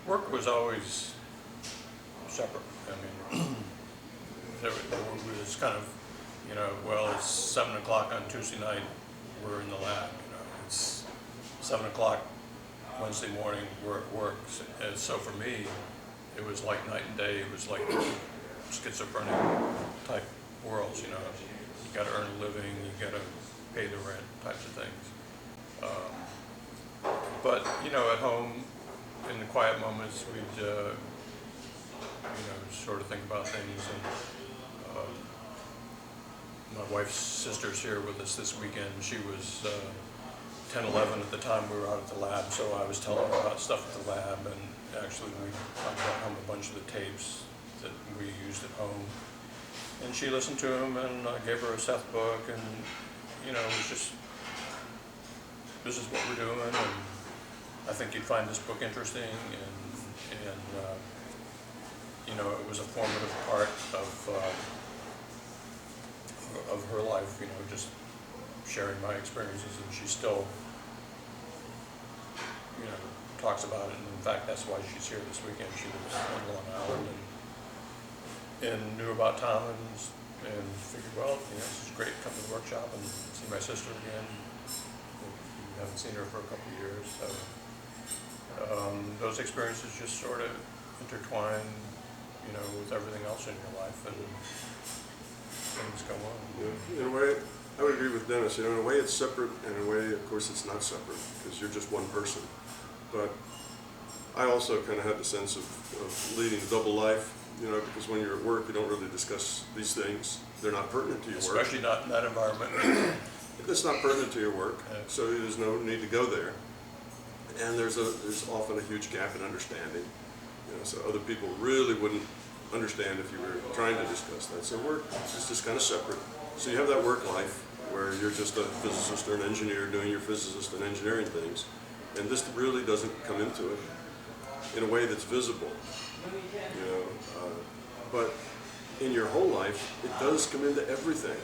Work was always separate. I mean, there was kind of, well, it's 7 o'clock on Tuesday night, we're in the lab. It's 7 o'clock Wednesday morning, we're at work. And so for me, it was like night and day. It was like schizophrenic type worlds. You got to earn a living, you got to pay the rent, types of things. But at home, in the quiet moments, we'd sort of think about things. And my wife's sister's here with us this weekend. She was 10, 11 at the time we were out at the lab, so I was telling her about stuff at the lab, and actually we talked about home a bunch of the tapes that we used at home. And she listened to them, and I gave her a Seth book, and it was just, this is what we're doing, and I think you'd find this book interesting, and it was a formative part of her life, just sharing my experiences, and she still, talks about it. And in fact, that's why she's here this weekend. She lives on Long Island and knew about Tom and figured, well, this is great. Come to the workshop and see my sister again. We haven't seen her for a couple of years, so those experiences just sort of intertwine, with everything else in your life, and things go on. Yeah. In a way, I would agree with Dennis. In a way, it's separate, and in a way, of course, it's not separate because you're just one person. But I also kind of had the sense of leading a double life, because when you're at work, you don't really discuss these things. They're not pertinent to your work. Especially not in that environment. It's not pertinent to your work, so there's no need to go there. And there's often a huge gap in understanding. So other people really wouldn't understand if you were trying to discuss that. So work is just kind of separate. So you have that work life where you're just a physicist or an engineer doing your physicist and engineering things. And this really doesn't come into it in a way that's visible, but in your whole life, it does come into everything.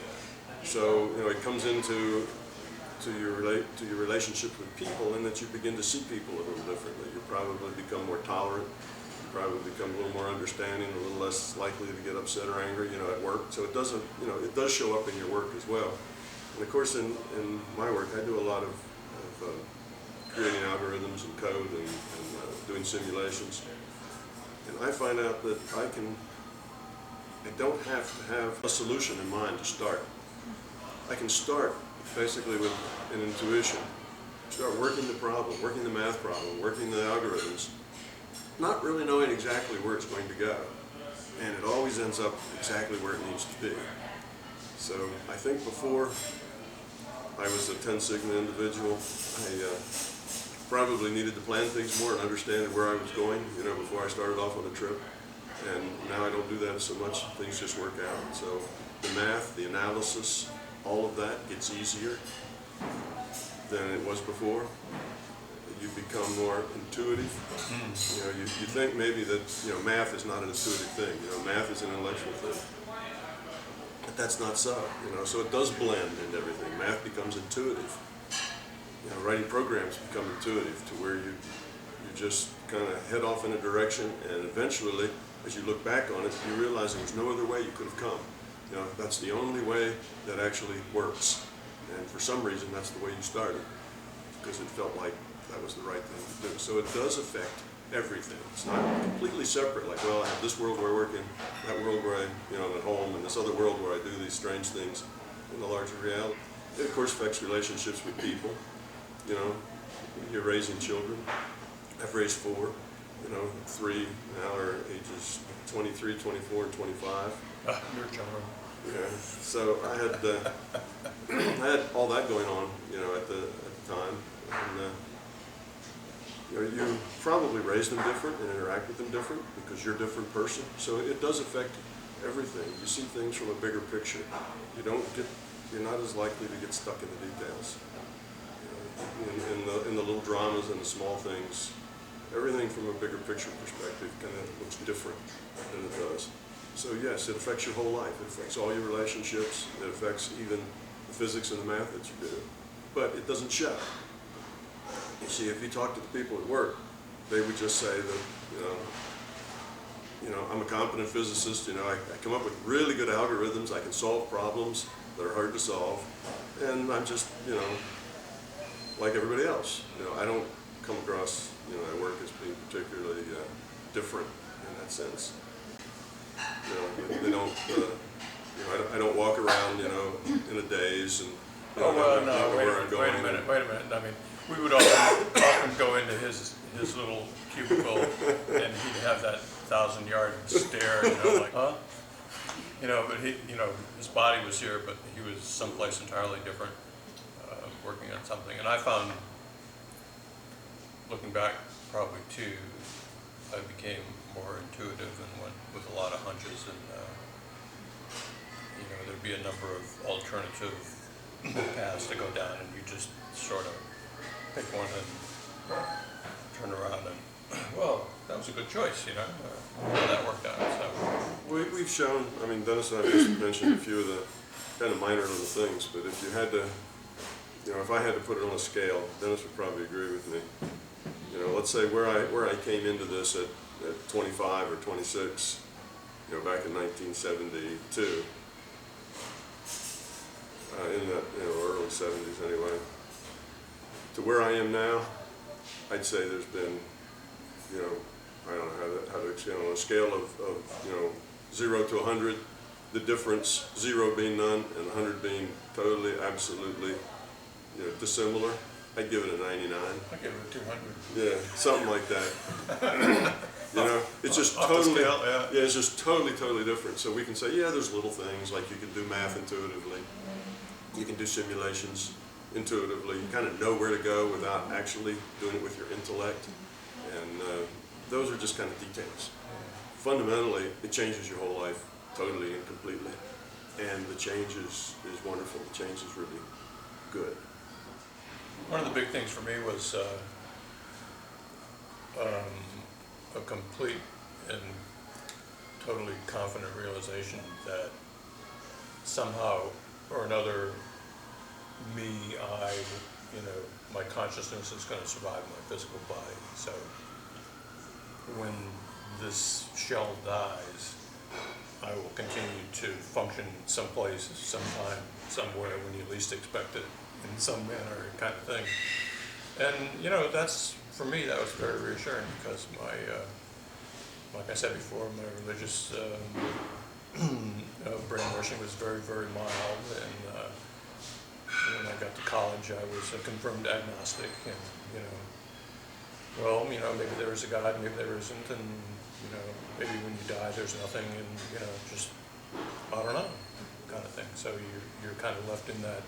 So, it comes into your relationship with people, and that you begin to see people a little differently. You probably become more tolerant. You probably become a little more understanding, a little less likely to get upset or angry, at work. So it doesn't, it does show up in your work as well. And of course, in my work, I do a lot of creating algorithms and code and doing simulations. And I find out that I don't have to have a solution in mind to start. I can start basically with an intuition. Start working the problem, working the math problem, working the algorithms, not really knowing exactly where it's going to go. And it always ends up exactly where it needs to be. So I think before I was a 10 sigma individual, I probably needed to plan things more and understand where I was going, before I started off on a trip. And now I don't do that so much. Things just work out. So the math, the analysis, all of that gets easier than it was before. You become more intuitive. You think maybe that math is not an intuitive thing. Math is an intellectual thing. But that's not so. So it does blend into everything. Math becomes intuitive. Writing programs become intuitive to where you just kind of head off in a direction, and eventually, as you look back on it, you realize there's no other way you could have come. That's the only way that actually works. And for some reason, that's the way you started, because it felt like that was the right thing to do. So it does affect everything. It's not completely separate, like, well, I have this world where I work in, that world where I'm at home, and this other world where I do these strange things in the larger reality. It, of course, affects relationships with people. You're raising children. I've raised 4. 3 now are ages 23, 24, and 25. Your children. Yeah. So I had all that going on, at the time. And, you probably raise them different and interact with them different because you're a different person. So it does affect everything. You see things from a bigger picture. You're not as likely to get stuck in the details. In the little dramas and the small things, everything from a bigger picture perspective kind of looks different than it does. So yes, it affects your whole life. It affects all your relationships. It affects even the physics and the math that you do. But it doesn't show. You see, if you talk to the people at work, they would just say that, I'm a competent physicist, I come up with really good algorithms, I can solve problems that are hard to solve, and I'm just, like everybody else. I don't come across, at work as being particularly different in that sense. They don't, I don't walk around, in a daze and, Oh, well, no, know wait where I'm a going. minute. I mean, we would often go into his little cubicle and he'd have that 1,000-yard stare, like, huh? But his body was here, but he was someplace entirely different, working on something. And I found, looking back probably too, I became more intuitive and went with a lot of hunches, and there'd be a number of alternative paths to go down, and you just sort of pick one and turn around and, well, that was a good choice, how that worked out. So We've shown, Dennis and I just mentioned a few of the kind of minor little things, but if you had to, if I had to put it on a scale, Dennis would probably agree with me. Let's say where I came into this at 25 or 26, back in 1972, in the early 70s anyway, to where I am now, I'd say there's been, I don't know how to explain, on a scale of 0 to 100, the difference, 0 being none and 100 being totally, absolutely, dissimilar, I'd give it a 99. I give it a 200. Yeah, something like that. It's just totally, it's just totally different. So we can say, yeah, there's little things like you can do math intuitively, you can do simulations intuitively, you kind of know where to go without actually doing it with your intellect, and those are just kind of details. Fundamentally, it changes your whole life totally and completely, and the change is wonderful. The change is really good. One of the big things for me was a complete and totally confident realization that somehow or another, my consciousness is going to survive my physical body. So when this shell dies, I will continue to function someplace, sometime, somewhere when you least expect it, in some manner, kind of thing. And that's, for me, that was very reassuring, because like I said before, my religious brainwashing was very, very mild, and when I got to college, I was a confirmed agnostic, and maybe there is a God, maybe there isn't, and maybe when you die, there's nothing, and just I don't know, kind of thing. So you're kind of left in that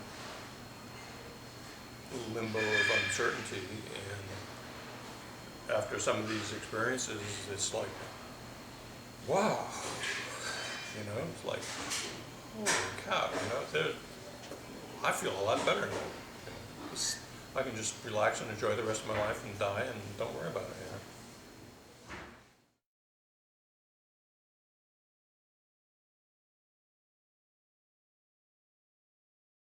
limbo of uncertainty, and after some of these experiences, it's like, wow, it's like, holy cow, I feel a lot better now. I can just relax and enjoy the rest of my life and die and don't worry about it.